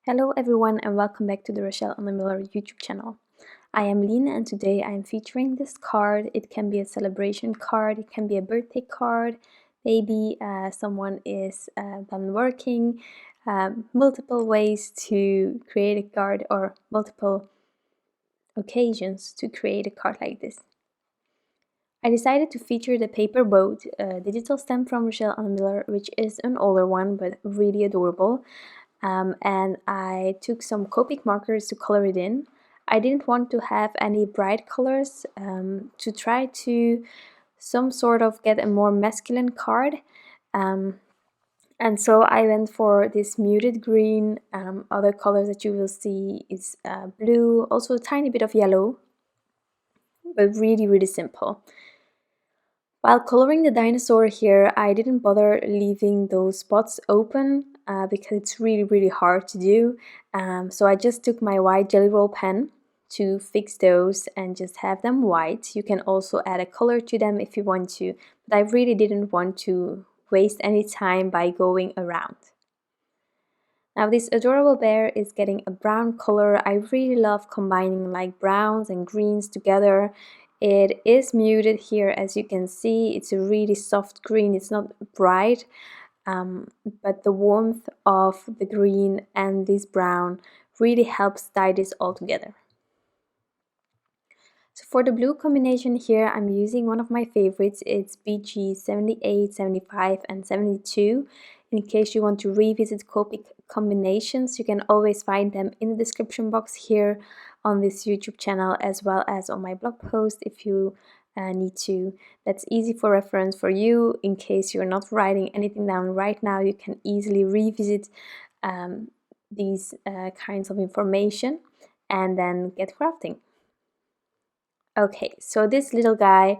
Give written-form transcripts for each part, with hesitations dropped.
Hello everyone and welcome back to the Rachelle Anne Miller YouTube channel. I am Lien and today I am featuring this card. It can be a celebration card, it can be a birthday card, maybe someone is done working, multiple ways to create a card or multiple occasions to create a card like this. I decided to feature the paper boat, digital stamp from Rachelle Anne Miller, which is an older one but really adorable. And I took some Copic markers to color it in. I didn't want to have any bright colors to try to some sort of get a more masculine card. And so I went for this muted green. Other colors that you will see is blue, also a tiny bit of yellow, but really simple. While coloring the dinosaur here, I didn't bother leaving those spots open because it's really hard to do. So I just took my white Jelly Roll pen to fix those and just have them white. You can also add a color to them if you want to, but I really didn't want to waste any time by going around. Now this adorable bear is getting a brown color. I really love combining like browns and greens together. It is muted here, as you can see. It's a really soft green, it's not bright, but the warmth of the green and this brown really helps tie this all together. So for the blue combination here, I'm using one of my favorites. It's BG 78, 75 and 72. In case you want to revisit Copic combinations, you can always find them in the description box here on this YouTube channel, as well as on my blog post if you need to. That's easy for reference for you. In case you're not writing anything down right now, you can easily revisit these kinds of information and then get crafting. Okay, so this little guy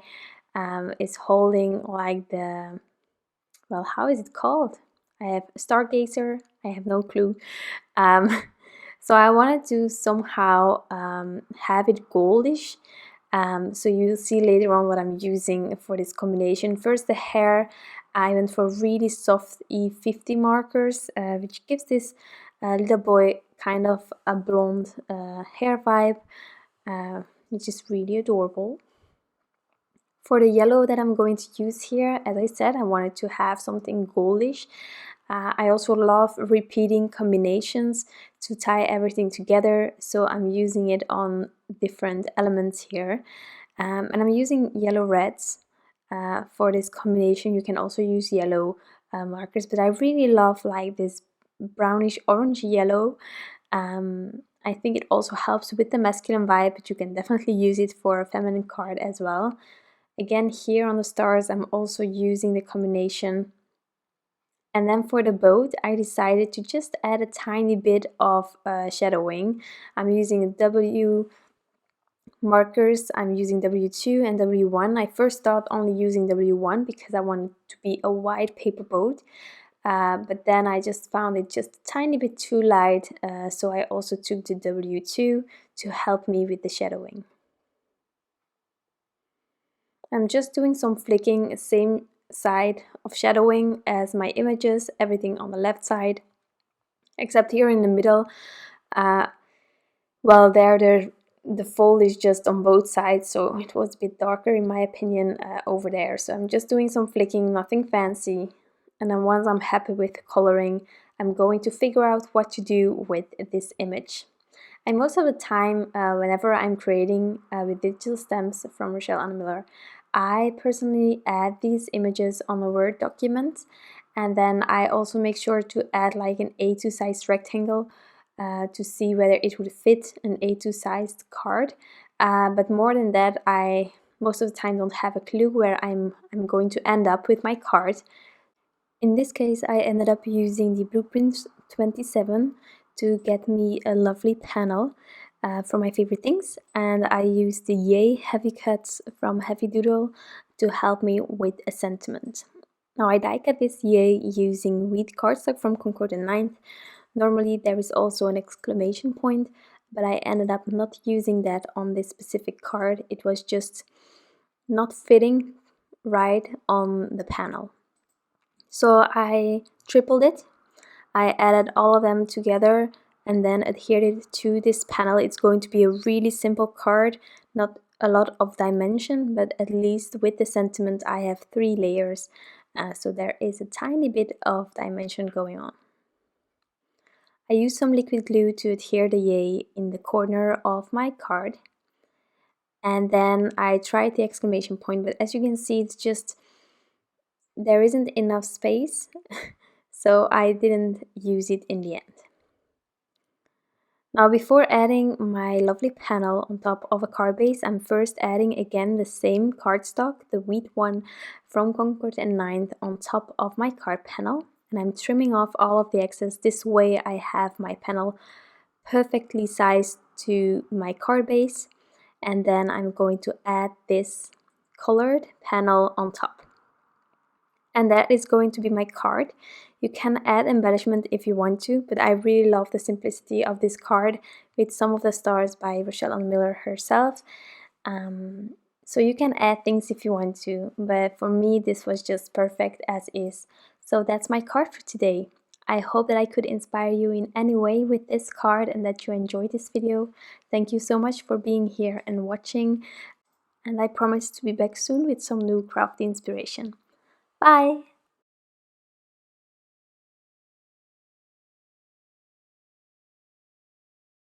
is holding like the, well, how is it called? I have Stargazer, I have no clue. So I wanted to somehow have it goldish. So you'll see later on what I'm using for this combination. First, the hair, I went for really soft E50 markers, which gives this little boy kind of a blonde hair vibe, which is really adorable. For the yellow that I'm going to use here, as I said, I wanted to have something goldish. I also love repeating combinations to tie everything together, so I'm using it on different elements here. And I'm using yellow reds for this combination. You can also use yellow markers, but I really love like this brownish orange yellow. I think it also helps with the masculine vibe, but you can definitely use it for a feminine card as well. Again, here on the stars, I'm also using the combination. And then for the boat, I decided to just add a tiny bit of shadowing. I'm using W markers, I'm using W2 and W1. I first thought only using W1 because I wanted to be a white paper boat. But then I just found it just a tiny bit too light, so I also took the W2 to help me with the shadowing. I'm just doing some flicking, same side of shadowing as my images, everything on the left side, except here in the middle. Well, the fold is just on both sides, so it was a bit darker in my opinion over there. So I'm just doing some flicking, nothing fancy. And then once I'm happy with the coloring, I'm going to figure out what to do with this image. And most of the time, whenever I'm creating with digital stamps from Rachelle Anne Miller, I personally add these images on a Word document, and then I also make sure to add like an A2 sized rectangle to see whether it would fit an A2 sized card. But more than that, I most of the time don't have a clue where I'm going to end up with my card. In this case, I ended up using the Blueprint 27 to get me a lovely panel for my favorite things, and I used the Yay Heavy Cuts from Heavy Doodle to help me with a sentiment. Now I die cut this Yay using wheat cardstock from Concord and 9th. Normally there is also an exclamation point, but I ended up not using that on this specific card. It was just not fitting right on the panel. So I tripled it. I added all of them together and then adhere it to this panel. It's going to be a really simple card, not a lot of dimension, but at least with the sentiment I have 3 layers, so there is a tiny bit of dimension going on. I use some liquid glue to adhere the yay in the corner of my card, and then I tried the exclamation point, but as you can see, it's just there isn't enough space, so I didn't use it in the end. Now, before adding my lovely panel on top of a card base, I'm first adding again the same cardstock, the wheat one from Concord and Ninth, on top of my card panel, and I'm trimming off all of the excess. This way I have my panel perfectly sized to my card base, and then I'm going to add this colored panel on top. And that is going to be my card. You can add embellishment if you want to, but I really love the simplicity of this card with some of the stars by Rachelle Anne Miller herself. So you can add things if you want to, but for me this was just perfect as is. So that's my card for today. I hope that I could inspire you in any way with this card and that you enjoyed this video. Thank you so much for being here and watching, and I promise to be back soon with some new crafty inspiration. Bye!